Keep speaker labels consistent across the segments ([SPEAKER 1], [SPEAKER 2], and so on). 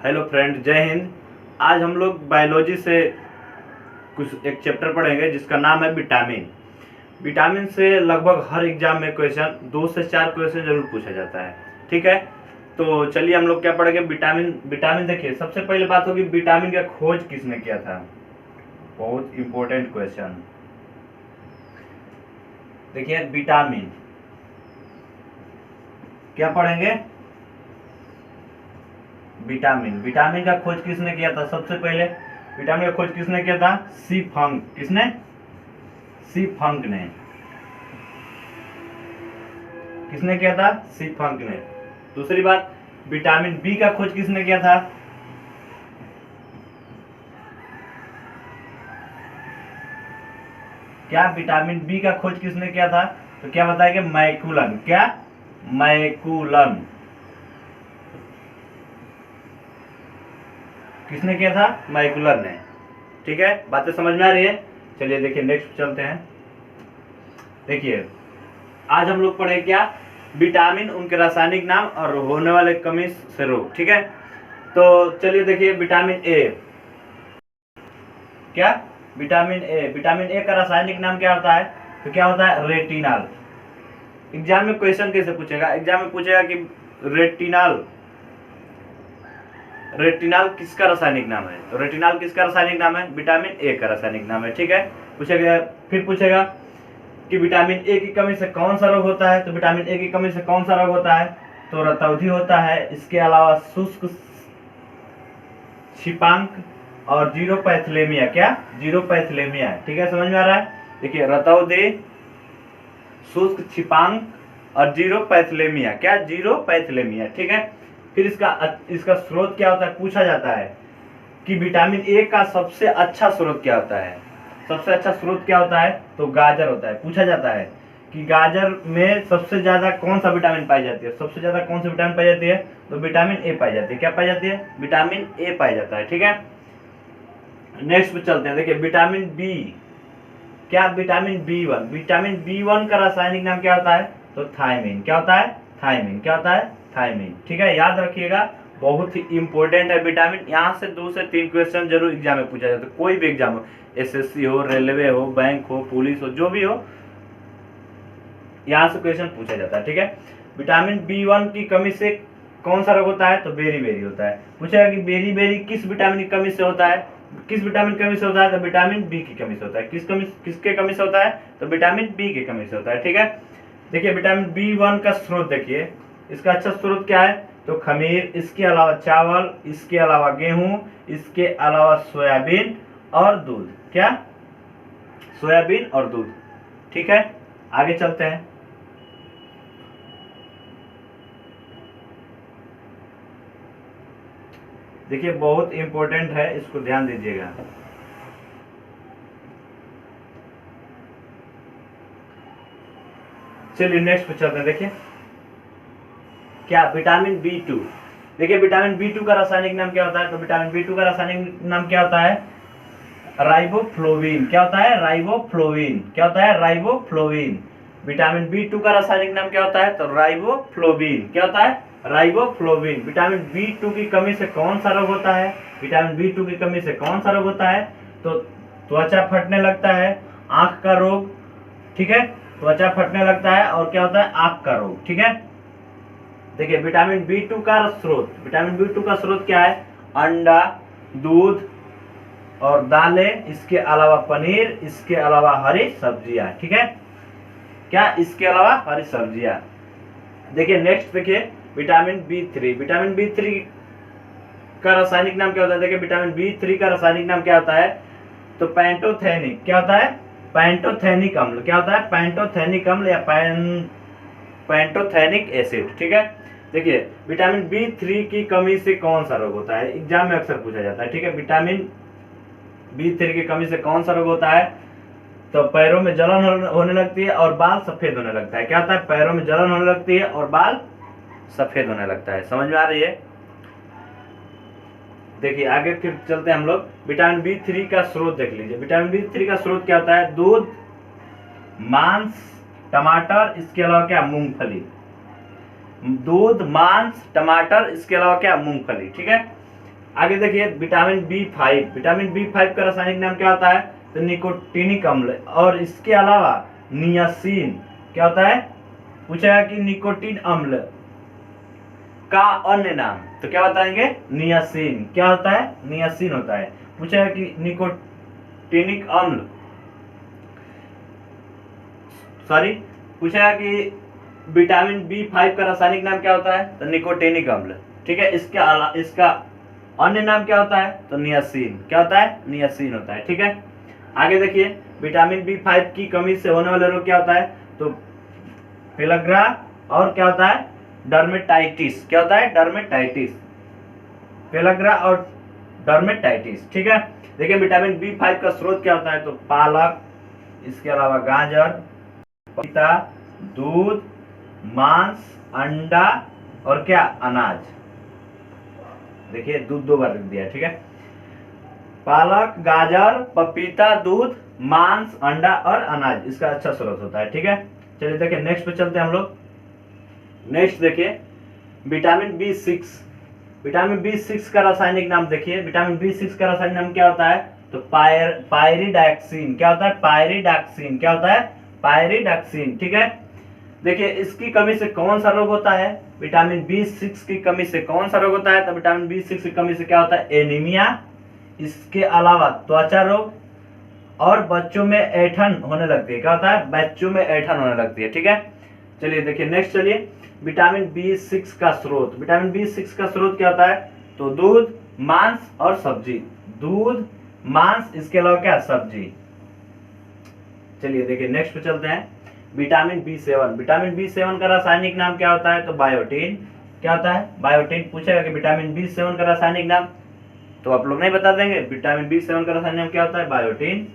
[SPEAKER 1] Hello friend, जय हिंद। आज हम लोग बायोलॉजी से कुछ एक चैप्टर पढ़ेंगे जिसका नाम है विटामिन। विटामिन से लगभग हर एग्जाम में क्वेश्चन 2 से 4 क्वेश्चन जरूर पूछा जाता है। ठीक है, तो चलिए हम लोग क्या पढ़ेंगे। विटामिन देखिए, सबसे पहले बात होगी विटामिन का खोज किसने किया था। बहुत इंपॉर्टेंट क्वेश्चन। देखिए विटामिन क्या पढ़ेंगे। विटामिन का खोज किसने किया था। सबसे पहले विटामिन का खोज किसने किया था। सी फंक। किसने? सी फंक ने। किसने किया था? सी फंक ने। दूसरी बात, विटामिन बी का खोज किसने किया था। क्या विटामिन बी का खोज किसने किया था? तो क्या बताएंगे? मैकुलन। क्या? मैकुलन। किसने किया था? मैकुलर ने। ठीक है, बातें समझ में आ रही है। चलिए देखिए नेक्स्ट चलते हैं। देखिए आज हम लोग पढ़े क्या, विटामिन, उनके रासायनिक नाम और होने वाले कमी से रोग। ठीक है, तो चलिए देखिए विटामिन ए। क्या? विटामिन ए का रासायनिक नाम क्या होता है? तो क्या होता है? रेटिनॉल। एग्जाम में क्वेश्चन कैसे पूछेगा? एग्जाम में पूछेगा कि रेटिनॉल किसका रासायनिक नाम है। तो रेटिनॉल किसका रासायनिक नाम है? विटामिन ए का रासायनिक नाम है। ठीक है, पूछेगा। फिर पूछेगा कि विटामिन ए की कमी से कौन सा रोग होता है। तो विटामिन ए की कमी से कौन सा रोग होता है? तो रतौंधी होता है। इसके अलावा शुष्क क्षिपांक और जीरोपैथलेमिया। क्या? जीरोपैथलेमिया। ठीक है, समझ में आ रहा है। देखिए रतौंधी, शुष्क क्षिपांक और जीरोपैथलेमिया। क्या? जीरोपैथलेमिया। ठीक है, फिर इसका स्रोत क्या होता है पूछा जाता है कि विटामिन ए का सबसे अच्छा स्रोत क्या होता है। सबसे अच्छा स्रोत क्या होता है? तो गाजर होता है। पूछा जाता है कि गाजर में सबसे ज्यादा कौन सा विटामिन पाई जाती है। सबसे ज्यादा कौन सी विटामिन पाई जाती है? तो विटामिन ए पाई जाती है। क्या पाई जाती है? विटामिन ए पाई जाता है। ठीक है, नेक्स्ट पे चलते हैं। देखिए विटामिन बी। क्या? Vitamin B1. विटामिन बी1 का रासायनिक नाम क्या होता है? तो थायमिन। क्या होता है? थायमिन। क्या होता है? थायमिन। ठीक है, याद रखिएगा, बहुत ही इंपॉर्टेंट है विटामिन। यहाँ से 2 से 3 क्वेश्चन जरूर एग्जाम में पूछा जाता है। कोई भी एग्जाम हो, एसएससी हो, रेलवे हो, बैंक हो, पुलिस हो, जो भी हो, यहाँ से क्वेश्चन पूछा जाता है। ठीक है, विटामिन बी1 की कमी से कौन सा रोग होता है? तो बेरी होता है। पूछेगा कि बेरी किस विटामिन की कमी से होता है। किस विटामिन की कमी से होता है? तो विटामिन बी की कमी से होता है। किसके कमी से होता है? तो विटामिन बी की कमी से होता है। ठीक है, देखिए विटामिन बी1 का स्रोत देखिए, इसका अच्छा स्रोत क्या है? तो खमीर, इसके अलावा चावल, इसके अलावा गेहूं, इसके अलावा सोयाबीन और दूध। क्या? सोयाबीन और दूध। ठीक है, आगे चलते हैं। देखिए बहुत इंपॉर्टेंट है, इसको ध्यान दीजिएगा। चलिए नेक्स्ट पे चलते हैं। देखिए क्या? विटामिन बी2। देखिए विटामिन बी2 का रासायनिक नाम क्या होता है? तो विटामिन बी2 का रासायनिक नाम क्या होता है? राइबोफ्लोविन। क्या होता है? राइबोफ्लोविन। क्या होता है? राइबोफ्लोविन। विटामिन बी2 का रासायनिक नाम क्या होता है? तो राइबोफ्लोविन। क्या होता है? राइबोफ्लोविन। विटामिन बी2 की कमी से कौन सा रोग होता है? विटामिन बी2 की कमी से कौन सा रोग होता है? तो त्वचा फटने लगता है, आंख का रोग। ठीक है, त्वचा फटने लगता है और क्या होता है? आंख का रोग। ठीक है, देखिए विटामिन बी2 का स्रोत। विटामिन बी2 का स्रोत क्या है? अंडा, दूध और दालें, इसके अलावा पनीर, इसके अलावा हरी सब्जियां। ठीक है, क्या? इसके अलावा हरी सब्जियां। देखिए नेक्स्ट देखिए विटामिन बी3। विटामिन बी3 का रासायनिक नाम क्या होता है? देखिए विटामिन बी3 का रासायनिक नाम क्या होता है? तो पैंटोथेनिक। क्या होता है? पैंटोथेनिक अम्ल। क्या होता है? पैंटोथेनिक अम्ल या पैंटोथेनिक एसिड। ठीक है, देखिए विटामिन बी3 की कमी से कौन सा रोग होता है? एग्जाम में अक्सर पूछा जाता है। ठीक है, विटामिन बी3 की कमी से कौन सा रोग होता है? तो पैरों में जलन होने लगती है और बाल सफेद होने लगता है। क्या होता है? पैरों में जलन होने लगती है और बाल सफेद होने लगता है। समझ में आ रही है? देखिए आगे फिर चलते हैं हम लोग। विटामिन बी3 का स्रोत देख लीजिए। विटामिन बी3 का स्रोत क्या होता है? दूध, मांस, टमाटर, इसके अलावा क्या? मूंगफली। दूध, मांस, टमाटर, इसके अलावा क्या? मूंगफली। ठीक है, आगे देखिए विटामिन B5, विटामिन B5 का रासायनिक नाम क्या होता है? तो निकोटीनिक अम्ल। और इसके अलावा नियासिन क्या होता है? पूछा है कि निकोटीन अम्ल का अन्य नाम, तो क्या बताएंगे? नियासिन। क्या होता है? नियासिन होता है। पूछा है कि निकोटीनिक अम्ल, सॉरी, पूछा है कि विटामिन B5 का रासायनिक नाम क्या होता है? तो निकोटीनिक अम्ल। ठीक है, इसका अन्य नाम क्या होता है? तो नियासिन। क्या होता है? नियासिन होता है। ठीक है, आगे देखिए विटामिन B5 की कमी से होने वाला रोग क्या होता है? तो पेलग्रा और क्या होता है? डर्मेटाइटिस। क्या होता है? डर्मेटाइटिस। पेलग्रा और डर्मेटाइटिस। ठीक है, देखिए विटामिन B5 का स्रोत क्या होता है? तो पालक, इसके अलावा गाजर, पपीता, दूध, मांस, अंडा और क्या? अनाज। देखिए दूध 2 बार लिख दिया। ठीक है, पालक, गाजर, पपीता, दूध, मांस, अंडा और अनाज इसका अच्छा स्रोत होता है। ठीक है, चलिए देखिए नेक्स्ट पे चलते हैं हम लोग। नेक्स्ट देखिए विटामिन B6, विटामिन B6 का रासायनिक नाम देखिए। विटामिन B6 का रासायनिक नाम क्या होता है? तो पायरिडॉक्सिन। क्या होता है? पायरिडॉक्सिन। क्या होता है? पायरिडॉक्सिन। ठीक है, देखिए इसकी कमी से कौन सा रोग होता है? विटामिन B6 की कमी से कौन सा रोग होता है? तो विटामिन B6 की कमी से क्या होता है? एनीमिया, इसके अलावा त्वचा रोग और बच्चों में ऐंठन होने लगती है। क्या होता है? बच्चों में ऐंठन होने लगती है। ठीक है, चलिए देखिए नेक्स्ट। चलिए विटामिन B6 का स्रोत, विटामिन B6 का स्रोत क्या होता है? तो दूध, मांस और सब्जी। दूध, मांस, इसके अलावा क्या? सब्जी। चलिए देखिए नेक्स्ट पे चलते हैं। विटामिन B7, विटामिन B7 का रासायनिक नाम क्या होता है? तो बायोटीन। क्या होता है? बायोटीन। पूछेगा कि विटामिन B7 का रासायनिक नाम, तो आप लोग नहीं बता देंगे। विटामिन B7 का रासायनिक नाम क्या होता है? बायोटीन।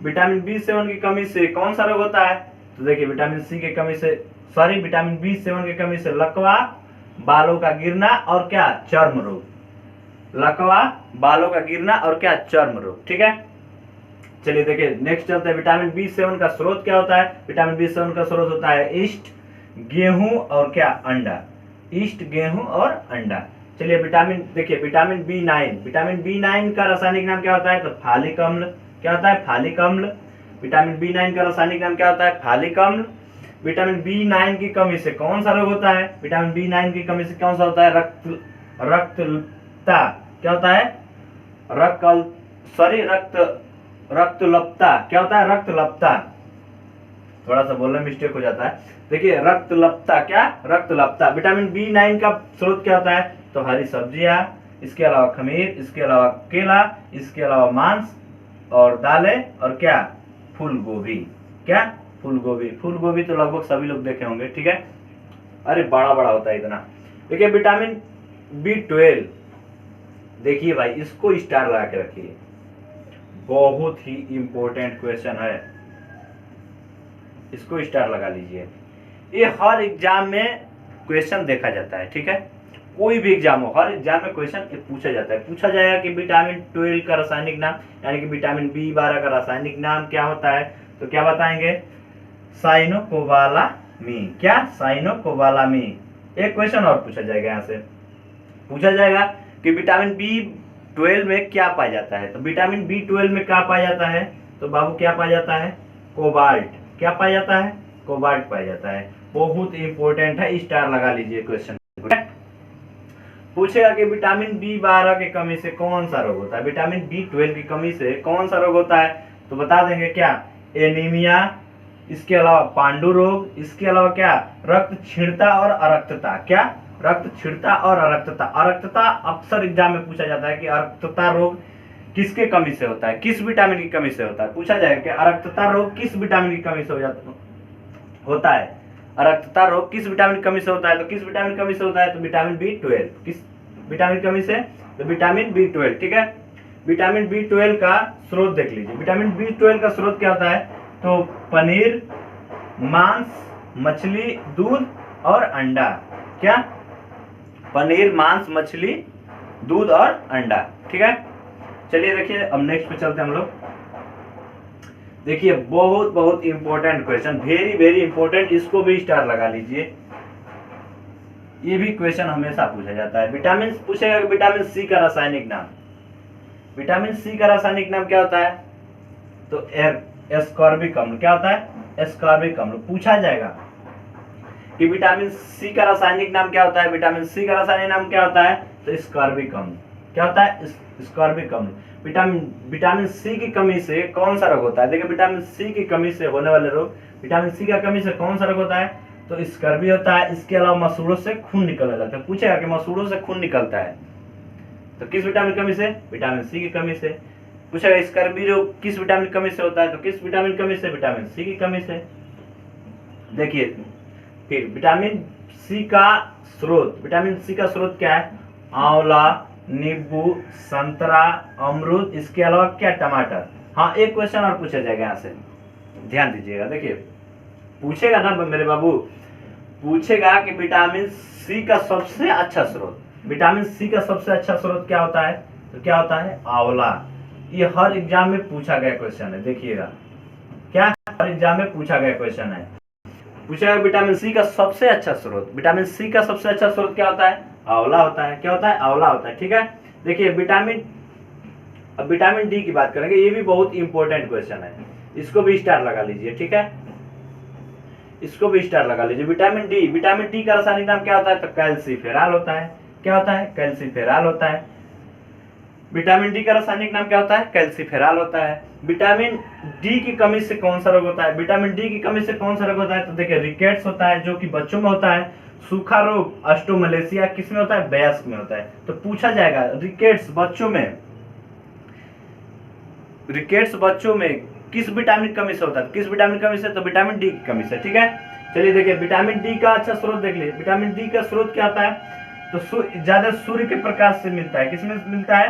[SPEAKER 1] विटामिन B7 की कमी से कौन सा रोग होता है? तो देखिए विटामिन C की कमी से, सॉरी, विटामिन B7 की कमी से लकवा, बालों का गिरना और क्या? चर्म रोग। लकवा, बालों का गिरना और क्या? चर्म रोग। ठीक है, चलिए देखिए नेक्स्ट चलते हैं। विटामिन B7 का स्रोत क्या होता है? विटामिन B7 का स्रोत होता है ईस्ट, गेहूं और क्या? अंडा। ईस्ट, गेहूं और अंडा। चलिए विटामिन देखिए विटामिन B9, विटामिन B9 का रासायनिक नाम क्या होता है? तो फालिक अम्ल। क्या होता है? फालिक अम्ल। विटामिन B9 का रासायनिक नाम क्या होता है? फालिक अम्ल। विटामिन B9 की कमी से कौन सा रोग होता है? विटामिन B9 की कमी से कौन सा होता है? रक्तलता। क्या होता है? रक्तलप्ता। क्या होता है? रक्तलप्ता। थोड़ा सा बोलने में मिस्टेक हो जाता है। देखिए रक्तलप्ता। क्या? रक्तलप्ता। विटामिन B9 का स्रोत क्या होता है? तो हरी सब्जियां, इसके अलावा खमीर, इसके अलावा केला, इसके अलावा मांस और दालें और क्या? फूल गोभी। क्या? फूल गोभी। फूल गोभी तो लगभग सभी लोग देखे होंगे। ठीक है, अरे बड़ा बड़ा होता है इतना। देखिए विटामिन B12, देखिए भाई इसको स्टार लगा के रखिए, बहुत ही इंपॉर्टेंट क्वेश्चन है, इसको स्टार लगा लीजिए। ये हर एग्जाम में क्वेश्चन देखा जाता है। ठीक है, कोई भी एग्जाम हो, हर एग्जाम में क्वेश्चन पूछा जाता है। पूछा जाएगा कि विटामिन 12 का रासायनिक नाम, यानी कि विटामिन B12 का रासायनिक नाम क्या होता है? तो क्या बताएंगे? साइनोकोबालामी। क्या? साइनोकोबालामी। एक क्वेश्चन और पूछा जाएगा, यहाँ से पूछा जाएगा कि विटामिन B12 में क्या पाया जाता है? तो विटामिन B12 में क्या पाया जाता है? तो बाबू क्या पाया जाता है? कोबाल्ट। क्या पाया जाता है? कोबाल्ट पाया जाता है। बहुत इंपॉर्टेंट है, स्टार लगा लीजिए क्वेश्चन। पूछेगा कि विटामिन B12 की कमी से कौन सा रोग होता है? विटामिन B12 की कमी से कौन सा रोग होता है? तो बता देंगे क्या? एनीमिया, इसके अलावा पांडु रोग, इसके अलावा क्या? रक्त क्षीणता और अरक्तता। क्या? रक्त क्षीणता और अरक्तता। अरक्तता अक्सर एग्जाम में पूछा जाता है कि अरक्तता रोग किसके कमी से होता है? किस विटामिन की कमी से होता है? पूछा जाएगा कि अरक्तता रोग किस विटामिन की कमी से होता है? अरक्तता रोग किस विटामिन की कमी से होता है? तो किस विटामिन की कमी से होता है? तो विटामिन B12। किस विटामिन की कमी से? तो विटामिन B12। ठीक है, विटामिन B12 का स्रोत देख लीजिए। विटामिन B12 का स्रोत क्या होता है? तो पनीर, मांस, मछली, दूध और अंडा। क्या? पनीर, मांस, मछली, दूध और अंडा। ठीक है, चलिए देखिए अब नेक्स्ट पे चलते हैं हम लोग। देखिए बहुत बहुत important question, very very important, इसको भी स्टार लगा लीजिए। ये भी क्वेश्चन हमेशा पूछा जाता है। विटामिन पूछेगा कि विटामिन सी का रासायनिक नाम, विटामिन सी का रासायनिक नाम क्या होता है, तो एस्कॉर्बिक अम्ल। क्या होता है, एस्कॉर्बिक अम्ल। पूछा जाएगा कि विटामिन सी का रासायनिक नाम क्या होता है, विटामिन सी का रासायनिक नाम क्या होता है, तो एस्कॉर्बिक अम्ल। क्या होता है, एस्कॉर्बिक अम्ल। विटामिन सी की कमी से कौन सा रोग होता है, देखिए विटामिन सी की कमी से होने वाले रोग, विटामिन सी का कमी से कौन सा रोग होता है, तो स्कर्वी होता है। इसके अलावा मसूड़ों से खून निकलने लगता है। पूछेगा कि मसूड़ों से खून निकलता है तो किस विटामिन की कमी से, विटामिन सी की कमी से। पूछेगा स्कर्वी रोग किस विटामिन की कमी से होता है, तो किस विटामिन की कमी से, विटामिन सी की कमी से। देखिए फिर विटामिन सी का स्रोत, विटामिन सी का स्रोत क्या है, आंवला, नींबू, संतरा, अमरूद, इसके अलावा क्या, टमाटर। हाँ, एक क्वेश्चन और पूछा जाएगा यहाँ से, ध्यान दीजिएगा। देखिए पूछेगा ना मेरे बाबू, पूछेगा कि विटामिन सी का सबसे अच्छा स्रोत, विटामिन सी का सबसे अच्छा स्रोत क्या होता है, तो क्या होता है, आंवला। ये हर एग्जाम में पूछा गया क्वेश्चन है, देखिएगा क्या हर एग्जाम में पूछा गया क्वेश्चन है। पूछेगा विटामिन सी का सबसे अच्छा स्रोत, विटामिन सी का सबसे अच्छा स्रोत क्या होता है, आंवला होता है। क्या होता है, आंवला होता है। ठीक है, देखिए अब विटामिन डी की बात करेंगे, ये भी बहुत इंपॉर्टेंट क्वेश्चन है, इसको भी स्टार लगा लीजिए। ठीक है, इसको भी स्टार लगा लीजिए। विटामिन डी का रासायनिक नाम क्या होता है, तो कैल्सीफेरॉल होता है। क्या होता है, कैल्सीफेरॉल होता है। विटामिन डी का रासायनिक नाम क्या होता है, कैल्सीफेरॉल होता है। विटामिन डी की कमी से कौन सा रोग होता है, विटामिन डी की कमी से कौन सा रोग होता है, तो देखिए रिकेट्स होता है जो कि बच्चों में होता है। सूखा रोग ऑस्टोमलेशिया किस में होता है, वयस्क में होता है। तो पूछा जाएगा रिकेट्स बच्चों में, रिकेट्स बच्चों में किस विटामिन की कमी से होता है, किस विटामिन की कमी से, तो विटामिन डी की कमी से। ठीक है, चलिए देखिए विटामिन डी का अच्छा स्रोत देख लीजिए। विटामिन डी का स्रोत क्या होता है, तो ज्यादा सूर्य के प्रकाश से मिलता है। किसमें मिलता है,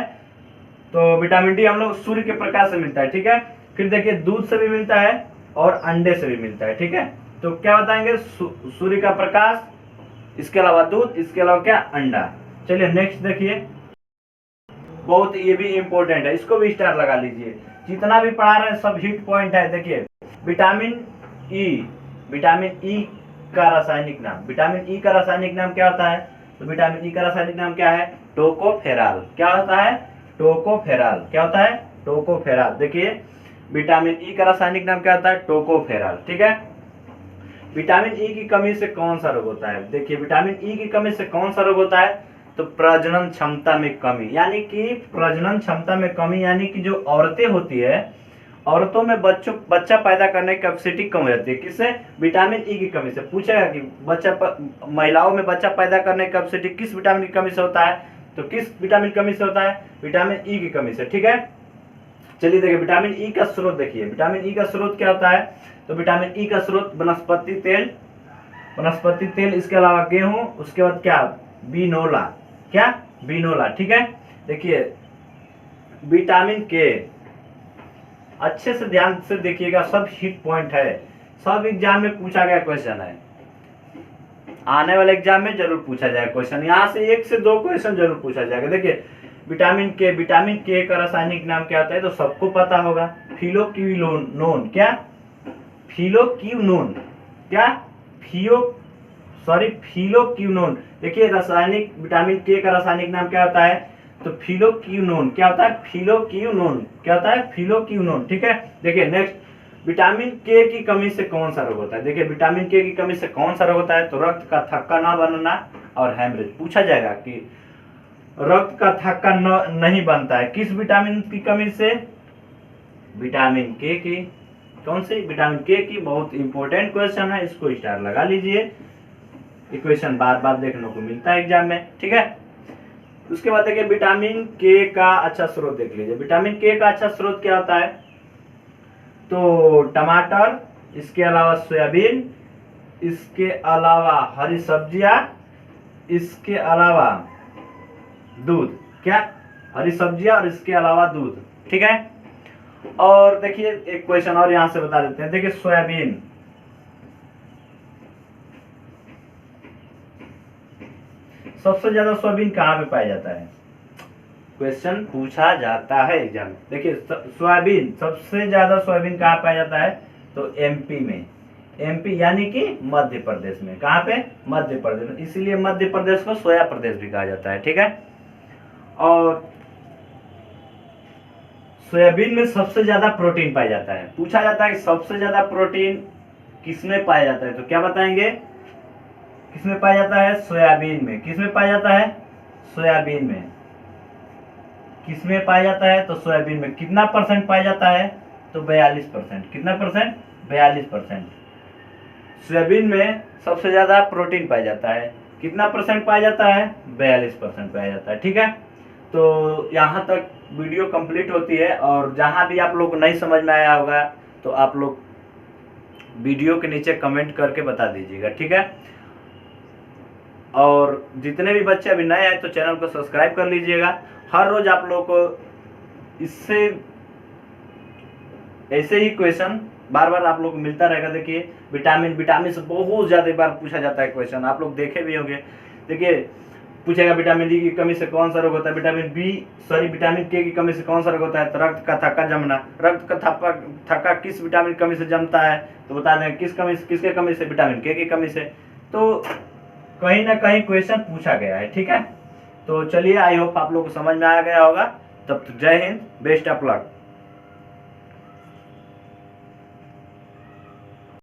[SPEAKER 1] तो विटामिन डी हम लोग सूर्य के प्रकाश से मिलता है। ठीक है, फिर देखिए दूध से भी मिलता है और अंडे से भी मिलता है। ठीक है, तो क्या बताएंगे, सूर्य का प्रकाश, इसके अलावा दूध, इसके अलावा क्या, अंडा। चलिए नेक्स्ट देखिए, बहुत ये भी इंपॉर्टेंट है, इसको भी स्टार लगा लीजिए। जितना भी पढ़ा रहे हैं सब हिट पॉइंट है। देखिए विटामिन ई का रासायनिक नाम, विटामिन ई का रासायनिक नाम क्या होता है, तो विटामिन ई का रासायनिक नाम क्या है, टोकोफेरॉल। क्या होता है, टोकोफेरॉल। क्या होता है, टोकोफेरॉल। देखिए विटामिन ई का रासायनिक नाम क्या होता है, टोकोफेरॉल। ठीक है, विटामिन ई की कमी से कौन सा रोग होता है, देखिए विटामिन ई की कमी से कौन सा रोग होता है, तो प्रजनन क्षमता में कमी। यानी कि प्रजनन क्षमता में कमी, यानी कि जो औरतें होती है, औरतों में बच्चा पैदा करने की कैपेसिटी कम हो जाती है। किससे, विटामिन ई की कमी से। पूछेगा कि महिलाओं में बच्चा पैदा करने की कैपेसिटी किस विटामिन की कमी से होता है, तो किस विटामिन की कमी से होता है, विटामिन ई की कमी से। ठीक है, चलिए देखिए विटामिन ई का स्रोत देखिए, विटामिन ई का स्रोत क्या होता है, तो विटामिन ई का स्रोत वनस्पति तेल, इसके अलावा गेहूं, उसके बाद क्या, बिनोला। क्या, बिनोला। ठीक है, देखिए विटामिन के, अच्छे से ध्यान से देखिएगा, सब हिट पॉइंट है, सब एग्जाम में पूछा गया क्वेश्चन है, आने वाले एग्जाम में जरूर पूछा जाएगा क्वेश्चन। यहाँ से 1 से 2 क्वेश्चन जरूर पूछा जाएगा। देखिए विटामिन के का रासायनिक नाम क्या होता है, तो सबको पता होगा, फिलोक्विनोन। क्या, फिलोक्विनोन। क्या, फिलोक्विनोन। देखिए रासायनिक विटामिन के का रासायनिक नाम क्या होता है, तो फिलोक्विनोन। क्या होता है, फिलोक्विनोन। क्या होता है, फिलोक्विनोन। ठीक है, देखिए नेक्स्ट, विटामिन के की कमी से कौन सा रोग होता है, देखिए विटामिन के की कमी से कौन सा रोग होता है, तो रक्त का थक्का ना बनना और हेमरेज। पूछा जाएगा कि रक्त का थक्का नहीं बनता है किस विटामिन की कमी से, विटामिन के की। कौन सी, विटामिन के की। बहुत इंपॉर्टेंट क्वेश्चन है, इसको स्टार लगा लीजिए। इक्वेशन बार बार देखने को मिलता है एग्जाम में। ठीक है, उसके बाद देखिए विटामिन के का अच्छा स्रोत देख लीजिए। विटामिन के का अच्छा स्रोत क्या होता है, तो टमाटर, इसके अलावा सोयाबीन, इसके अलावा हरी सब्जियां, इसके अलावा दूध। क्या, हरी सब्जियां और इसके अलावा दूध। ठीक है, और देखिए एक क्वेश्चन और यहां से बता देते हैं। देखिए सोयाबीन, सबसे ज्यादा सोयाबीन कहाँ पे पाया जाता है, क्वेश्चन पूछा जाता है एग्जाम में। देखिए सोयाबीन, सबसे ज्यादा सोयाबीन कहाँ पाया जाता है, तो एमपी में। एमपी यानी कि मध्य प्रदेश में। कहाँ पे? मध्य प्रदेश में, इसीलिए मध्य प्रदेश को सोया प्रदेश भी कहा जाता है। ठीक है, और सोयाबीन में सबसे ज्यादा प्रोटीन पाया जाता है। पूछा जाता है कि सबसे ज्यादा प्रोटीन किसमें पाया जाता है, तो क्या बताएंगे? किसमें पाया जाता है? सोयाबीन में। किसमें पाया जाता है? सोयाबीन में। किसमें पाया जाता है? तो सोयाबीन में। कितना परसेंट पाया जाता है? तो 42%। कितना परसेंट? 42%। सोयाबीन में सबसे ज्यादा प्रोटीन पाया जाता है। कितना परसेंट पाया जाता है? 42% पाया जाता है। ठीक है, तो यहाँ तक वीडियो कंप्लीट होती है, और जहाँ भी आप लोग को नहीं समझ में आया होगा तो आप लोग वीडियो के नीचे कमेंट करके बता दीजिएगा। ठीक है, और जितने भी बच्चे अभी नए हैं तो चैनल को सब्सक्राइब कर लीजिएगा। हर रोज आप लोग को इससे ऐसे ही क्वेश्चन बार बार आप लोग को मिलता रहेगा। देखिए विटामिन से बहुत ज्यादा बार पूछा जाता है क्वेश्चन, आप लोग देखे भी होंगे। देखिए पूछेगा विटामिन डी की कमी से कौन सा रोग होता है, विटामिन के की कमी से कौन सा रोग होता है, तो रक्त का थक्का जमना। रक्त का थक्का किस विटामिन की कमी से जमता है, तो बता दें किसके कमी से? विटामिन के की कमी से। तो कहीं ना कहीं क्वेश्चन पूछा गया है। ठीक है, तो चलिए, आई होप आप लोग को समझ में आ गया होगा। तब तो जय हिंद, बेस्ट ऑफ लक।